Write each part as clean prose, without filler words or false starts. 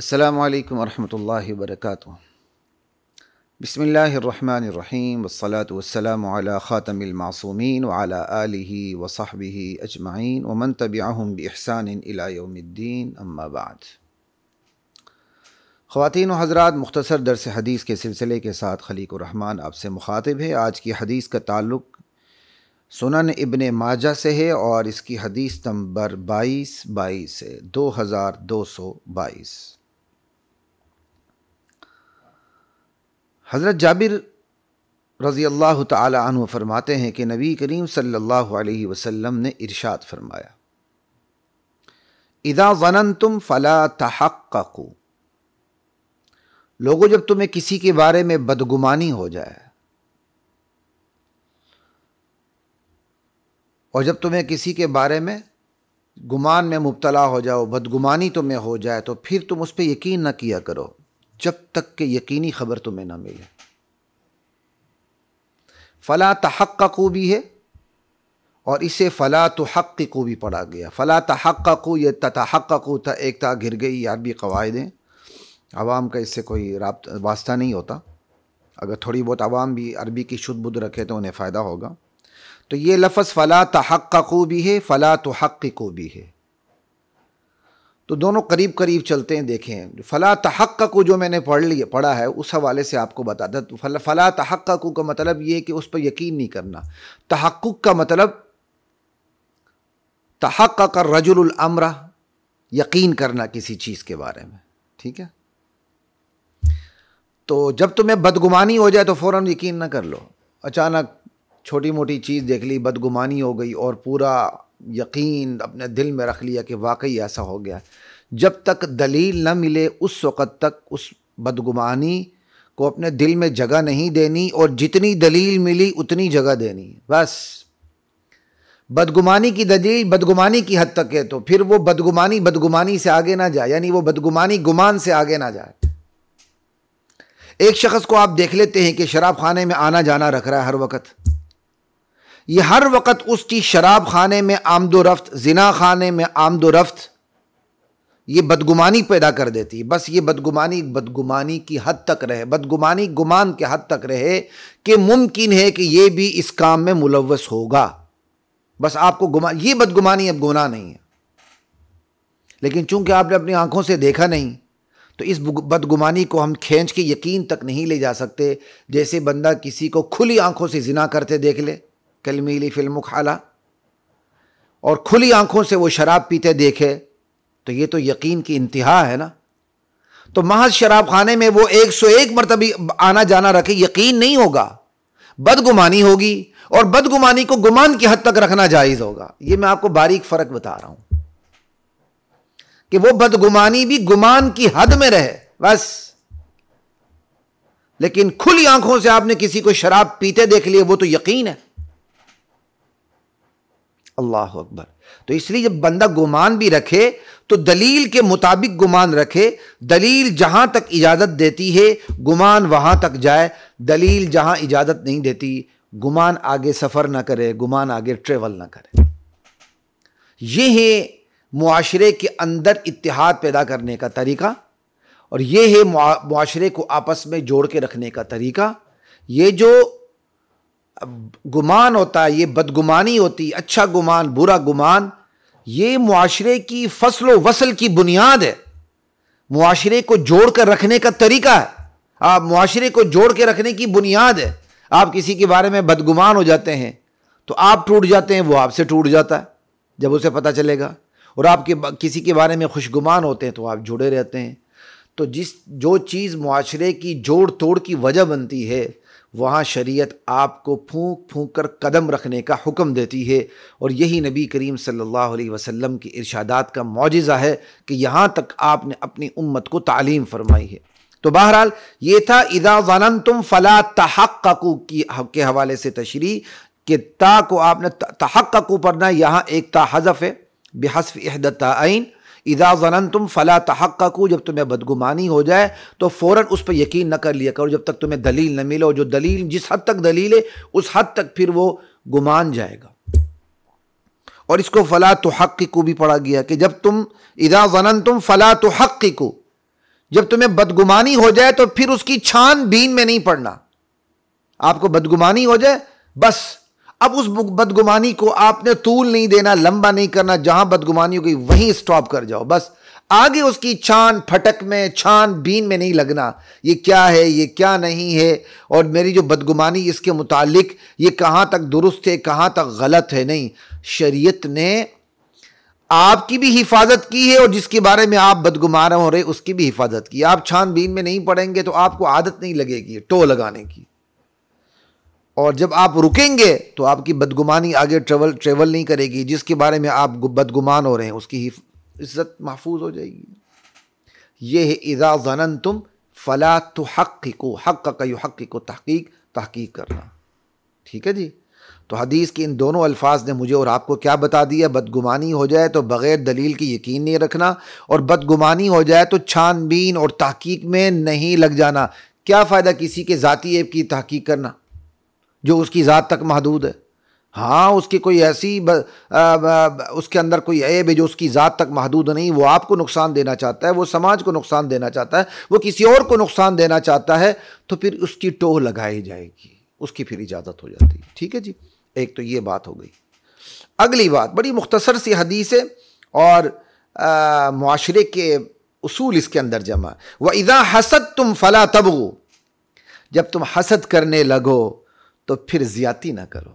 السلام علیکم ورحمۃ اللہ وبرکاتہ۔ بسم اللہ الرحمن الرحیم والصلاة والسلام علی خاتم المعصومین وعلی آلہ وصحبہ اجمعین ومن تبعہم بإحسان الی یوم الدین، اما بعد۔ خواتین و حضرات، مختصر درس حدیث کے سلسلے کے ساتھ خلیق الرحمن آپ سے مخاطب ہے۔ آج کی حدیث کا تعلق سنن ابن ماجہ سے ہے اور اس کی حدیث نمبر 2222 ہے، 2222۔ حضرت جابر رضی اللہ تعالی عنہ فرماتے ہیں کہ نبی کریم صلی اللہ علیہ وسلم نے ارشاد فرمایا، اذا ظننتم فلا تحققوا، لوگوں جب تمہیں کسی کے بارے میں بدگمانی ہو جائے اور جب تمہیں کسی کے بارے میں گمان میں مبتلا ہو جاؤ، بدگمانی تمہیں ہو جائے، تو پھر تم اس پہ یقین نہ کیا کرو جب تک کہ یقینی خبر تمہیں نہ ملے۔ فلا تحققوا بھی ہے اور اسے فلا تحققوا بھی پڑھا گیا۔ فلا تحققوا، یہ تتحققوا ایک تا گر گئی، عربی قواعد ہیں، عوام کا اس سے کوئی واسطہ نہیں ہوتا۔ اگر تھوڑی بہت عوام بھی عربی کی شد بدھ رکھے تو انہیں فائدہ ہوگا۔ تو یہ لفظ فلا تحققوا بھی ہے، فلا تحققوا بھی ہے، تو دونوں قریب قریب چلتے ہیں۔ دیکھیں، فلا تحققوا جو میں نے پڑھا ہے اس حوالے سے آپ کو بتاتا۔ تو فلا تحققوا کا مطلب یہ کہ اس پر یقین نہیں کرنا۔ تحقق کا مطلب تحقق الرجل الامر، یقین کرنا کسی چیز کے بارے میں، ٹھیک ہے؟ تو جب تمہیں بدگمانی ہو جائے تو فوراً یقین نہ کر لو۔ اچانک چھوٹی موٹی چیز دیکھ لی، بدگمانی ہو گئی اور پورا یقین اپنے دل میں رکھ لیا کہ واقعی ایسا ہو گیا۔ جب تک دلیل نہ ملے اس وقت تک اس بدگمانی کو اپنے دل میں جگہ نہیں دینی، اور جتنی دلیل ملی اتنی جگہ دینی۔ بس بدگمانی کی دلیل بدگمانی کی حد تک ہے، تو پھر وہ بدگمانی سے آگے نہ جائے، یعنی وہ بدگمانی گمان سے آگے نہ جائے۔ ایک شخص کو آپ دیکھ لیتے ہیں کہ شراب خانے میں آنا جانا رکھ رہا ہے ہر وقت، یہ ہر وقت اس کی شراب خانے میں آمد و رفت، زنا خانے میں آمد و رفت، یہ بدگمانی پیدا کر دیتی۔ بس یہ بدگمانی کی حد تک رہے، بدگمانی گمان کے حد تک رہے کہ ممکن ہے کہ یہ بھی اس کام میں ملوث ہوگا۔ بس آپ کو یہ بدگمانی اب گناہ نہیں ہے، لیکن چونکہ آپ نے اپنی آنکھوں سے دیکھا نہیں تو اس بدگمانی کو ہم کھینچ کے یقین تک نہیں لے جا سکتے۔ جیسے بندہ کسی کو کھلی آنکھوں سے زنا کرتے دیکھ لے، کلمیلی فی المکحلہ، اور کھلی آنکھوں سے وہ شراب پیتے دیکھے، تو یہ تو یقین کی انتہا ہے نا۔ تو محض شراب خانے میں وہ 101 مرتبہ آنا جانا رکھے، یقین نہیں ہوگا، بدگمانی ہوگی، اور بدگمانی کو گمان کی حد تک رکھنا جائز ہوگا۔ یہ میں آپ کو باریک فرق بتا رہا ہوں کہ وہ بدگمانی بھی گمان کی حد میں رہے بس، لیکن کھلی آنکھوں سے آپ نے کسی کو شراب پیتے دیکھ لیے، وہ تو یقین ہے۔ اللہ اکبر۔ تو اس لیے جب بندہ گمان بھی رکھے تو دلیل کے مطابق گمان رکھے۔ دلیل جہاں تک اجازت دیتی ہے گمان وہاں تک جائے، دلیل جہاں اجازت نہیں دیتی گمان آگے سفر نہ کرے، گمان آگے ٹریول نہ کرے۔ یہ ہے معاشرے کے اندر اتحاد پیدا کرنے کا طریقہ، اور یہ ہے معاشرے کو آپس میں جوڑ کے رکھنے کا طریقہ۔ یہ جو گمان ہوتا ہے، یہ بدگمانی ہوتی، اچھا گمان برا گمان، یہ معاشرے کی فصل و وصل کی بنیاد ہے، معاشرے کو جوڑ کر رکھنے کا طریقہ ہے۔ آپ معاشرے کو جوڑ کے رکھنے کی بنیاد ہے۔ آپ کسی کے بارے میں بدگمان ہو جاتے ہیں تو آپ ٹوٹ جاتے ہیں، وہ آپ سے ٹوٹ جاتا ہے جب اسے پتہ چلے گا، اور آپ کسی کے بارے میں خوشگمان ہوتے ہیں تو آپ جڑے رہتے ہیں۔ تو جو چیز معاشرے کی جوڑ توڑ کی وجہ بنتی ہے، وہاں شریعت آپ کو پھونک پھونک کر قدم رکھنے کا حکم دیتی ہے، اور یہی نبی کریم صلی اللہ علیہ وسلم کی ارشادات کا معجزہ ہے کہ یہاں تک آپ نے اپنی امت کو تعلیم فرمائی ہے۔ تو بہرحال یہ تھا اذا ظننتم فلا تحققوا کے حوالے سے تشریح، کہ تا کو آپ نے تحققوا پڑھنا، یہاں ایک تا حذف ہے بحذف احدى التاءين۔ اذا ظننتم فلا تحققوا، جب تمہیں بدگمانی ہو جائے تو فوراً اس پہ یقین نہ کر لیا کرو جب تک تمہیں دلیل نہ ملے، اور جو دلیل جس حد تک دلیل ہے اس حد تک پھر وہ گمان جائے گا۔ اور اس کو فلا تحققوا بھی پڑھا گیا کہ جب تم اذا ظننتم فلا تحققوا، جب تمہیں بدگمانی ہو جائے تو پھر اس کی چھان بین میں نہیں پڑنا. آپ کو بدگمانی ہو جائے بس اب اس بدگمانی کو آپ نے طول نہیں دینا، لمبا نہیں کرنا. جہاں بدگمانی ہو گئی وہیں سٹاپ کر جاؤ بس. آگے اس کی چھان پھٹک میں، چھان بین میں نہیں لگنا. یہ کیا ہے، یہ کیا نہیں ہے، اور میری جو بدگمانی اس کے متعلق یہ کہاں تک درست ہے، کہاں تک غلط ہے. نہیں، شریعت نے آپ کی بھی حفاظت کی ہے اور جس کے بارے میں آپ بدگمان ہو رہے اس کی بھی حفاظت کی. آپ چھان بین میں نہیں پڑیں گے تو آپ کو عادت نہیں لگے گی ٹو لگانے کی، اور جب آپ رکیں گے تو آپ کی بدگمانی آگے ٹریول نہیں کرے گی. جس کے بارے میں آپ بدگمان ہو رہے ہیں اس کی عزت محفوظ ہو جائے گی. یہ ہے اذا ظننتم فلا تحققوا، حقق یحقق تحقیق کرنا. ٹھیک ہے جی. تو حدیث کے ان دونوں الفاظ نے مجھے اور آپ کو کیا بتا دیا؟ بدگمانی ہو جائے تو بغیر دلیل کی یقین نہیں رکھنا، اور بدگمانی ہو جائے تو چھان بین اور تحقیق میں نہیں لگ جانا. کیا فائدہ کسی کے ذاتی عیب کی تحقیق کرنا جو اس کی ذات تک محدود ہے؟ ہاں، اس کی کوئی ایسی اس کے اندر کوئی عیب ہے جو اس کی ذات تک محدود نہیں، وہ آپ کو نقصان دینا چاہتا ہے، وہ سماج کو نقصان دینا چاہتا ہے، وہ کسی اور کو نقصان دینا چاہتا ہے، تو پھر اس کی ٹوہ لگائی جائے گی، اس کی پھر اجازت ہو جاتی ہے. ٹھیک ہے جی. ایک تو یہ بات ہو گئی. اگلی بات بڑی مختصر سی حدیث ہے اور معاشرے کے اصول اس کے اندر جمع. وَإِذَا حَسَدْتُمْ فَلَا تَبْغُوا، جب تم حسد کرنے لگو تو پھر زیادتی نہ کرو.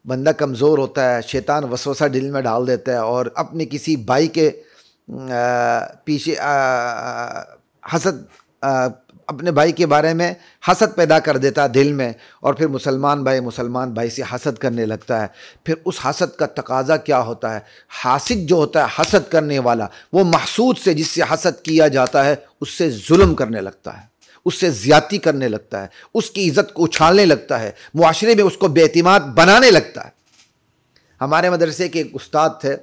بندہ کمزور ہوتا ہے، شیطان وسوسہ دل میں ڈال دیتا ہے اور اپنے کسی بھائی کے پیچھے حسد، اپنے بھائی کے بارے میں حسد پیدا کر دیتا ہے دل میں، اور پھر مسلمان بھائی سے حسد کرنے لگتا ہے. پھر اس حسد کا تقاضا کیا ہوتا ہے؟ حاسد جو ہوتا ہے، حسد کرنے والا، وہ محسود سے، جس سے حسد کیا جاتا ہے، اس سے ظلم کرنے لگتا ہے، اس سے زیادتی کرنے لگتا ہے، اس کی عزت کو اچھالنے لگتا ہے، معاشرے میں اس کو بے اعتماد بنانے لگتا ہے. ہمارے مدرسے کے ایک استاد تھے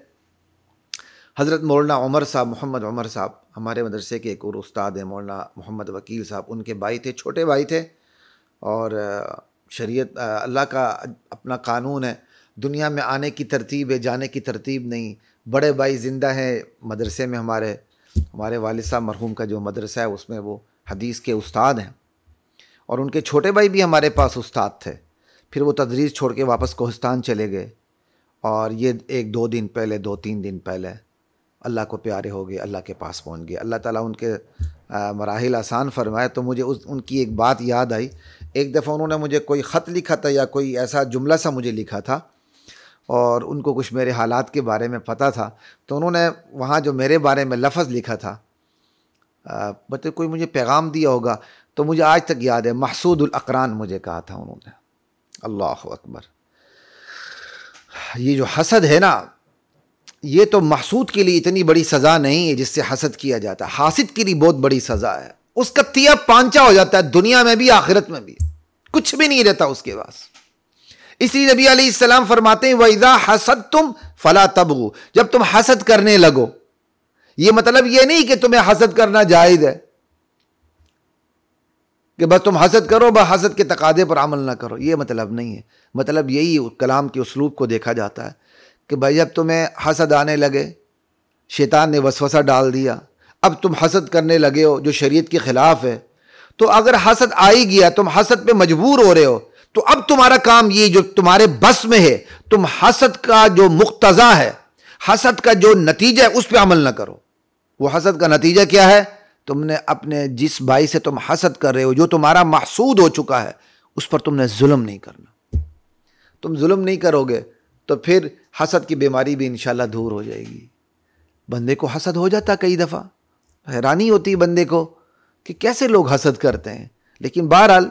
حضرت مولانا عمر صاحب، محمد عمر صاحب. ہمارے مدرسے کے ایک اور استاد ہیں مولانا محمد وکیل صاحب. ان کے بھائی تھے، چھوٹے بھائی تھے، اور شریعت اللہ کا اپنا قانون ہے، دنیا میں آنے کی ترتیب ہے، جانے کی ترتیب نہیں. بڑے بھائی زندہ ہیں مدرسے میں، ہمارے والد صاحب مرحوم کا جو مدرسہ ہے اس میں وہ حدیث کے استاد ہیں، اور ان کے چھوٹے بھائی بھی ہمارے پاس استاد تھے. پھر وہ تدریس چھوڑ کے واپس کوہستان چلے گئے، اور یہ 2-3 دن پہلے اللہ کو پیارے ہو گئے، اللہ کے پاس پہنچ گئے. اللہ تعالیٰ ان کے مراحل آسان فرمائے. تو مجھے ان کی ایک بات یاد آئی. ایک دفعہ انہوں نے مجھے کوئی خط لکھا تھا یا کوئی ایسا جملہ سا مجھے لکھا تھا، اور ان کو کچھ میرے حالات کے بارے میں پتہ تھا. تو انہوں نے وہاں جو میرے بارے میں لفظ لکھا تھا، بتا کوئی مجھے پیغام دیا ہوگا، تو مجھے آج تک یاد ہے، محسود الاقران مجھے کہا تھا انہوں نے. اللہ اکبر. یہ جو حسد ہے نا، یہ تو محسود کے لیے اتنی بڑی سزا نہیں ہے جس سے حسد کیا جاتا ہے، حاسد کے لیے بہت بڑی سزا ہے. اس کا تیا پانچا ہو جاتا ہے، دنیا میں بھی آخرت میں بھی، کچھ بھی نہیں رہتا اس کے پاس. اس لیے نبی علیہ السلام فرماتے ہیں وَإِذَا حَسَدْتُمْ فَلَا تَبْغُوا، جب تم حسد کرنے لگو. یہ مطلب یہ نہیں کہ تمہیں حسد کرنا جائز ہے، کہ بس تم حسد کرو، بس حسد کے تقاضے پر عمل نہ کرو، یہ مطلب نہیں ہے. مطلب یہی کلام کے اسلوب کو دیکھا جاتا ہے کہ بھائی جب تمہیں حسد آنے لگے، شیطان نے وسوسہ ڈال دیا، اب تم حسد کرنے لگے ہو جو شریعت کے خلاف ہے، تو اگر حسد آ ہی گیا، تم حسد پہ مجبور ہو رہے ہو، تو اب تمہارا کام یہ جو تمہارے بس میں ہے، تم حسد کا جو مقتضا ہے، حسد کا جو نتیجہ ہے، اس پہ عمل نہ کرو. وہ حسد کا نتیجہ کیا ہے؟ تم نے اپنے جس بھائی سے تم حسد کر رہے ہو، جو تمہارا محسود ہو چکا ہے، اس پر تم نے ظلم نہیں کرنا. تم ظلم نہیں کرو گے تو پھر حسد کی بیماری بھی انشاءاللہ دور ہو جائے گی. بندے کو حسد ہو جاتا کئی دفعہ، حیرانی ہوتی بندے کو کہ کیسے لوگ حسد کرتے ہیں. لیکن بہرحال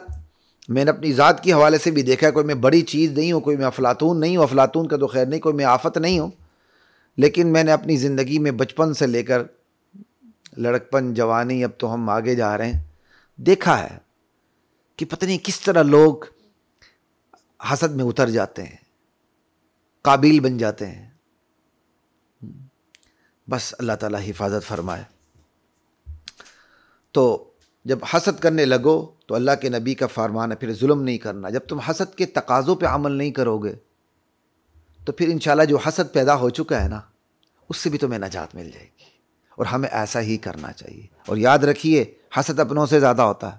میں نے اپنی ذات کے حوالے سے بھی دیکھا ہے، کوئی میں بڑی چیز نہیں ہوں، کوئی میں افلاطون نہیں ہوں، افلاطون کا تو خیر نہیں، کوئی میں آفت نہیں ہوں، لیکن میں نے اپنی زندگی میں بچپن سے لے کر لڑکپن، جوانی، اب تو ہم آگے جا رہے ہیں، دیکھا ہے کہ پتہ نہیں کس طرح لوگ حسد میں اتر جاتے ہیں، قابل بن جاتے ہیں. بس اللہ تعالیٰ حفاظت فرمائے. تو جب حسد کرنے لگو تو اللہ کے نبی کا فرمان ہے پھر ظلم نہیں کرنا. جب تم حسد کے تقاضوں پہ عمل نہیں کرو گے تو پھر انشاءاللہ جو حسد پیدا ہو چکا ہے نا، اس سے بھی تمہیں نجات مل جائے گی. اور ہمیں ایسا ہی کرنا چاہیے. اور یاد رکھیے حسد اپنوں سے زیادہ ہوتا ہے.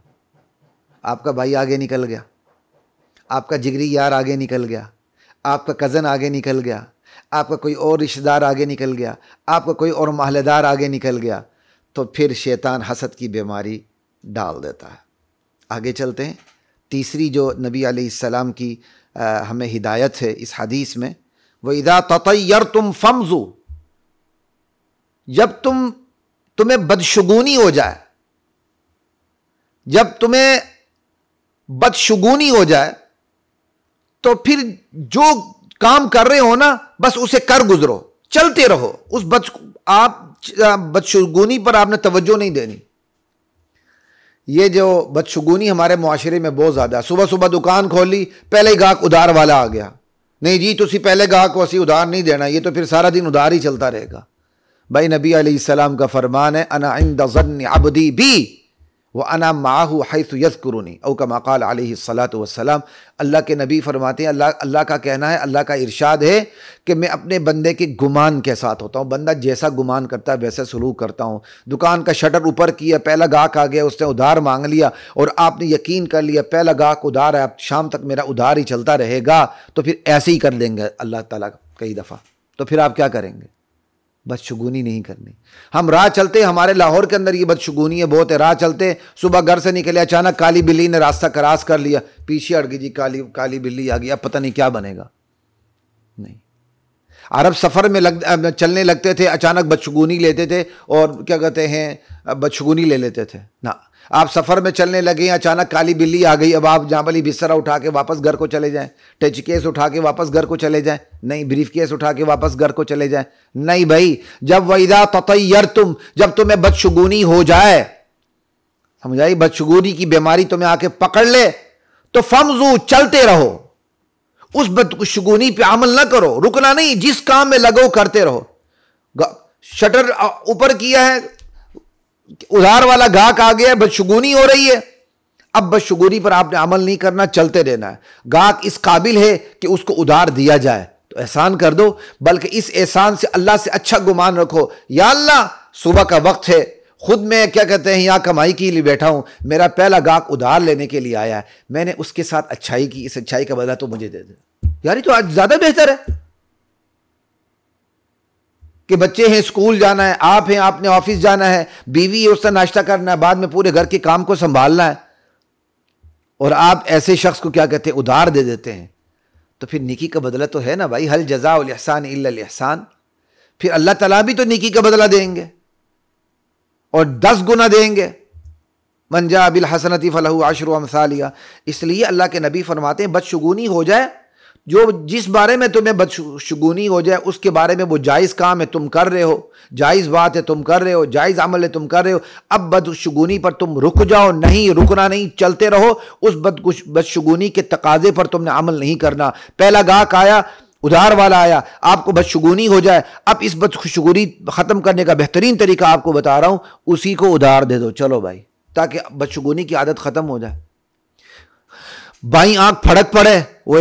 آپ کا بھائی آگے نکل گیا, آپ کا جگری یار آگے نکل گیا, آپ کا کزن آگے نکل گیا, آپ کا کوئی اور رشتہ دار آگے نکل گیا, آپ کا کوئی اور محلے دار آگے نکل گیا, تو پھر شیطان حسد کی بیماری ڈال دیتا ہے. آگے چلتے ہیں. تیسری جو نبی علیہ السلام کی ہمیں ہدایت ہے اس حدیث میں, وَإِذَا تَطَيَّرْتُمْ فَامْزُوا, جب تمہیں بدشگونی ہو جائے, جب تمہیں بدشگونی ہو جائے تو پھر جو کام کر رہے ہو نا بس اسے کر گزرو, چلتے رہو. آپ بدشگونی پر آپ نے توجہ نہیں دینی. یہ جو بدشگونی ہمارے معاشرے میں بہت زیادہ ہے. صبح صبح دکان کھول لی, پہلے ہی گاہک ادھار والا آ گیا. نہیں جی تسی پہلے گاہک کو اسی ادھار نہیں دینا, یہ تو پھر سارا دن ادھار ہی چلتا رہے گا. بھائی نبی علیہ السلام کا فرمان ہے, انا عند ظن عبدی بی وانا معه حيث يذكرني, او كما قال علیہ الصلاۃ والسلام. اللہ کے نبی فرماتے ہیں, اللہ کا کہنا ہے, اللہ کا ارشاد ہے کہ میں اپنے بندے کے گمان کے ساتھ ہوتا ہوں. بندہ جیسا گمان کرتا ہے ویسا سلوک کرتا ہوں. دکان کا شٹر اوپر کیا, پہلا گاہک آ گیا, اس نے ادھار مانگ لیا اور آپ نے یقین کر لیا پہلا گاہک ادھار ہے, اب شام تک میرا ادھار ہی چلتا رہے گا, تو پھر ایسے ہی کر دیں گے اللہ تعالیٰ کئی دفعہ. تو پھر آپ کیا کریں گے؟ بدشگونی نہیں کرنی. ہم راہ چلتے, ہمارے لاہور کے اندر یہ بدشگونی ہے بہت ہے. راہ چلتے صبح گھر سے نکلے, اچانک کالی بلی نے راستہ کراس کر لیا, پیچھے ہٹ گئی جی کالی بلی آ گئی, اب پتہ نہیں کیا بنے گا. نہیں, عرب سفر میں چلنے لگتے تھے, اچانک بدشگونی لیتے تھے اور کیا کہتے ہیں بدشگونی لے لیتے تھے. نہ, آپ سفر میں چلنے لگے, اچانک کالی بلی آ گئی, اب آپ جہاں بلی بستر اٹھا کے واپس گھر کو چلے جائیں, ٹچ کیس اٹھا کے واپس گھر کو چلے جائیں, نہیں بریف کیس اٹھا کے واپس گھر کو چلے جائیں. نہیں بھائی, جب وَإِذَا تَطَيَّرْتُمْ, جب تمہیں بدشگونی ہو جائے, سمجھائی, بدشگونی کی بیماری تمہیں آ کے پکڑ لے, تو فَامْزُوا, چلتے رہو. اس بدشگونی پہ عمل نہ کرو, رکنا نہیں, جس کام میں لگو کرتے رہو. شٹر اوپر کیا ہے, ادھار والا گاہک آ گیا, بدشگونی ہو رہی ہے, اب بدشگونی پر آپ نے عمل نہیں کرنا, چلتے رہنا ہے. گاہک اس قابل ہے کہ اس کو ادھار دیا جائے تو احسان کر دو, بلکہ اس احسان سے اللہ سے اچھا گمان رکھو. یا اللہ صبح کا وقت ہے, خود میں کیا کہتے ہیں یہاں کمائی کے لیے بیٹھا ہوں, میرا پہلا گاہک ادھار لینے کے لیے آیا ہے, میں نے اس کے ساتھ اچھائی کی, اس اچھائی کا بدلہ تو مجھے دے دے. یار یہ تو آج زیادہ بہتر ہے کہ بچے ہیں اسکول جانا ہے, آپ ہیں آپ نے آفس جانا ہے, بیوی ہے اس کا ناشتہ کرنا ہے, بعد میں پورے گھر کے کام کو سنبھالنا ہے, اور آپ ایسے شخص کو کیا کہتے ہیں ادھار دے دیتے ہیں. تو پھر نیکی کا بدلہ تو ہے نا بھائی, هل جزاء الاحسان الا الاحسان. پھر اللہ تعالیٰ بھی تو نیکی کا بدلہ دیں گے اور 10 گنا دیں گے. من جاء بالحسنۃ فلہ عشر امثالها. اس لیے اللہ کے نبی فرماتے ہیں بدشگونی ہو جائے, جو جس بارے میں تمہیں بدشگونی ہو جائے اس کے بارے میں وہ جائز کام ہے تم کر رہے ہو, جائز بات ہے تم کر رہے ہو, جائز عمل ہے تم کر رہے ہو, اب بدشگونی پر تم رک جاؤ, نہیں رکنا نہیں, چلتے رہو. اس بدشگونی کے تقاضے پر تم نے عمل نہیں کرنا. پہلا گاہک آیا, ادھار والا آیا, آپ کو بدشگونی ہو جائے, اب اس بدشگونی ختم کرنے کا بہترین طریقہ آپ کو بتا رہا ہوں, اسی کو ادھار دے دو. چلو بھائی, تاکہ بدشگونی کی عادت ختم ہو جائے. بائیں آنکھ پھڑک پڑے, وہ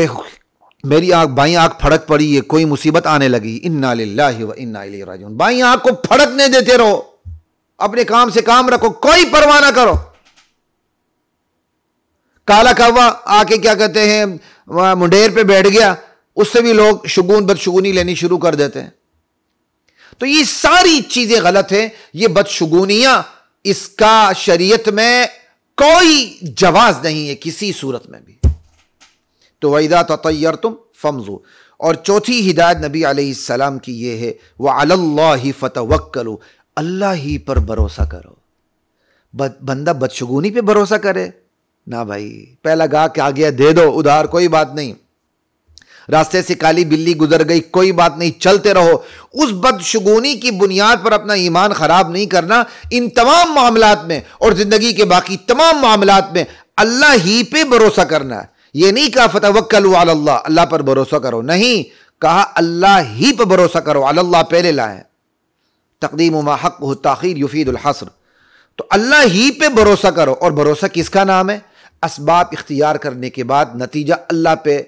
میری بائیں آنکھ پھڑک پڑی ہے, کوئی مصیبت آنے لگی, انا للہ و انا الیہ راجعون. بائیں آنکھ کو پھڑکنے دیتے رہو, اپنے کام سے کام رکھو, کوئی پرواہ نہ کرو. کالا کوا آ کے کیا کہتے ہیں منڈیر پہ بیٹھ گیا, اس سے بھی لوگ بدشگونی لینی شروع کر دیتے ہیں. تو یہ ساری چیزیں غلط ہیں. یہ بدشگونیاں, اس کا شریعت میں کوئی جواز نہیں ہے کسی صورت میں بھی. تو وَإِذَا تَطَيَّرْتُمْ فَامْزُوا. اور چوتھی ہدایت نبی علیہ السلام کی یہ ہے, وَعَلَى اللَّهِ فَتَوَكَّلُوا, اللہ ہی پر بھروسہ کرو. بندہ بدشگونی پہ بھروسہ کرے نہ بھائی, پہلا گاہک آ گیا دے دو ادھار, کوئی بات نہیں. راستے سے کالی بلی گزر گئی, کوئی بات نہیں, چلتے رہو. اس بدشگونی کی بنیاد پر اپنا ایمان خراب نہیں کرنا. ان تمام معاملات میں اور زندگی کے باقی تمام معاملات میں اللہ ہی پہ بھروسہ کرنا ہے. یہ نہیں کہا فتوکلوا علی اللہ, اللہ پر بھروسہ کرو, نہیں کہا اللہ ہی پر بھروسہ کرو. علی اللہ پہلے لائیں, تقدیم ما حقہ التاخیر یفید الحصر. تو اللہ ہی پہ بھروسہ کرو. اور بھروسہ کس کا نام ہے؟ اسباب اختیار کرنے کے بعد نتیجہ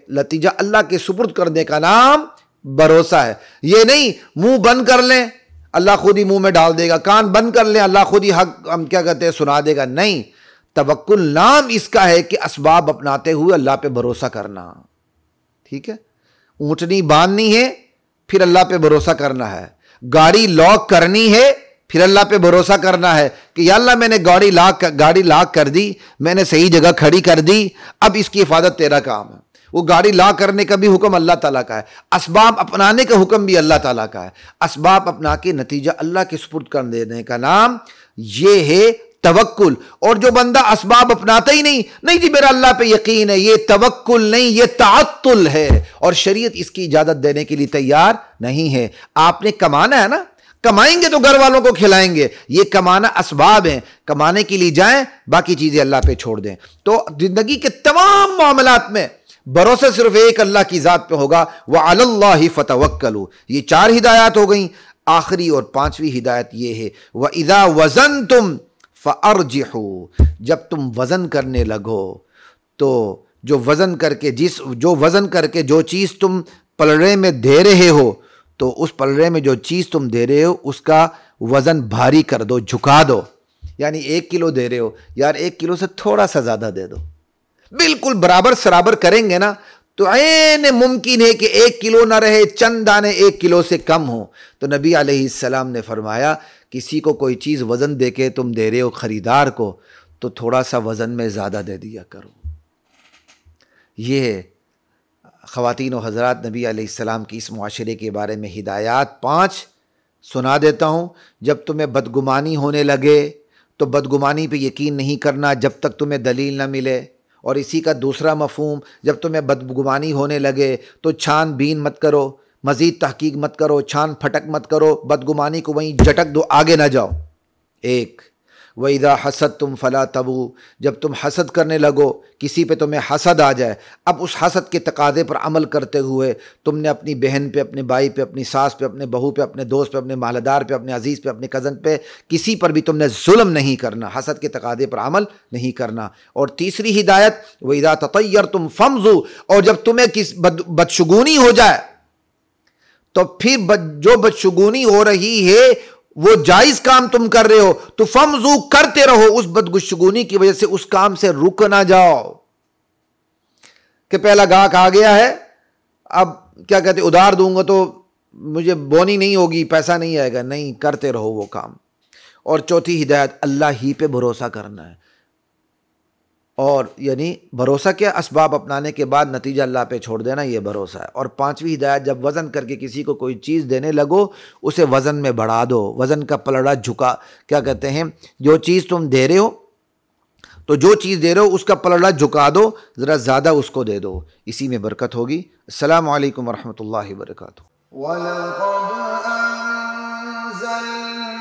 نتیجہ اللہ کے سپرد کرنے کا نام بھروسہ ہے. یہ نہیں منہ بند کر لیں, اللہ خود ہی منہ میں ڈال دے گا، کان بند کر لیں اللہ خود ہی حق ہم کیا کہتے ہیں سنا دے گا. نہیں، توکل نام اس کا ہے کہ اسباب اپناتے ہوئے اللہ پہ بھروسہ کرنا. ٹھیک ہے، اونٹنی باندھنی ہے پھر اللہ پہ بھروسہ کرنا ہے، گاڑی لاک کرنی ہے پھر اللہ پہ بھروسہ کرنا ہے کہ یا اللہ میں نے گاڑی لاک کر دی، میں نے صحیح جگہ کھڑی کر دی، اب اس کی حفاظت تیرا کام ہے. وہ گاڑی لاک کرنے کا بھی حکم اللہ تعالیٰ کا ہے، اسباب اپنانے کا حکم بھی اللہ تعالیٰ کا ہے. اسباب اپنا کے نتیجہ اللہ کے سپرد کر دینے کا نام یہ ہے توکل. اور جو بندہ اسباب اپناتا ہی نہیں جی میرا اللہ پہ یقین ہے، یہ توکل نہیں، یہ تعطل ہے، اور شریعت اس کی اجازت دینے کے لیے تیار نہیں ہے. آپ نے کمانا ہے نا، کمائیں گے تو گھر والوں کو کھلائیں گے، یہ کمانا اسباب ہیں، کمانے کے لیے جائیں، باقی چیزیں اللہ پہ چھوڑ دیں. تو زندگی کے تمام معاملات میں بھروسہ صرف ایک اللہ کی ذات پہ ہوگا. وَعَلَى اللَّهِ فَتَوَكَّلُوا. یہ 4 ہدایات ہو گئیں. آخری اور 5ویں ہدایت یہ ہے وَإِذَا وَزَنْتُمْ فَأَرْجِحُوا. جب تم وزن کرنے لگو تو جو وزن کر کے جو چیز تم پلڑے میں دے رہے ہو تو اس پلڑے میں جو چیز تم دے رہے ہو اس کا وزن بھاری کر دو، جھکا دو. یعنی 1 کلو دے رہے ہو، یار 1 کلو سے تھوڑا سا زیادہ دے دو. بالکل برابر سرابر کریں گے نا تو عین ممکن ہے کہ 1 کلو نہ رہے، چند دانے 1 کلو سے کم ہو. تو نبی علیہ السلام نے فرمایا کسی کو کوئی چیز وزن دے کے تم دے رہے ہو خریدار کو تو تھوڑا سا وزن میں زیادہ دے دیا کرو. یہ خواتین و حضرات نبی علیہ السلام کی اس معاشرے کے بارے میں ہدایات 5 سنا دیتا ہوں. جب تمہیں بدگمانی ہونے لگے تو بدگمانی پہ یقین نہیں کرنا جب تک تمہیں دلیل نہ ملے. اور اسی کا دوسرا مفہوم، جب تمہیں بدگمانی ہونے لگے تو چھان بین مت کرو، مزید تحقیق مت کرو، چھان پھٹک مت کرو، بدگمانی کو وہیں جھٹک دو، آگے نہ جاؤ. 1 وَإِذَا حَسَدْتُمْ فَلَا تَبْغُوا. جب تم حسد کرنے لگو، کسی پہ تمہیں حسد آ جائے، اب اس حسد کے تقاضے پر عمل کرتے ہوئے تم نے اپنی بہن پہ، اپنے بھائی پہ، اپنی ساس پہ، اپنے بہو پہ، اپنے دوست پہ، اپنے مالدار پہ، اپنے عزیز پہ، اپنے کزن پہ، کسی پر بھی تم نے ظلم نہیں کرنا، حسد کے تقاضے پر عمل نہیں کرنا. اور تیسری ہدایت وَإِذَا تَطَيَّرْتُمْ فَامْضُوا. اور جب تمہیں کس بدشگونی ہو جائے تو پھر جو بدشگونی ہو رہی ہے وہ جائز کام تم کر رہے ہو تو فمزو کرتے رہو، اس بدگشگونی کی وجہ سے اس کام سے رک نہ جاؤ کہ پہلا گاہک آ گیا ہے، اب کیا کہتے ادھار دوں گا تو مجھے بونی نہیں ہوگی، پیسہ نہیں آئے گا. نہیں، کرتے رہو وہ کام. اور چوتھی ہدایت اللہ ہی پہ بھروسہ کرنا ہے. اور یعنی بھروسہ کیا، اسباب اپنانے کے بعد نتیجہ اللہ پہ چھوڑ دینا، یہ بھروسہ ہے. اور 5ویں ہدایت جب وزن کر کے کسی کو کوئی چیز دینے لگو اسے وزن میں بڑھا دو، وزن کا پلڑا جھکا، کیا کہتے ہیں جو چیز تم دے رہے ہو تو جو چیز دے رہے ہو اس کا پلڑا جھکا دو، ذرا زیادہ اس کو دے دو، اسی میں برکت ہوگی. السلام علیکم ورحمۃ اللہ وبرکاتہ. وَلَقَدْ أَنزَلْنَا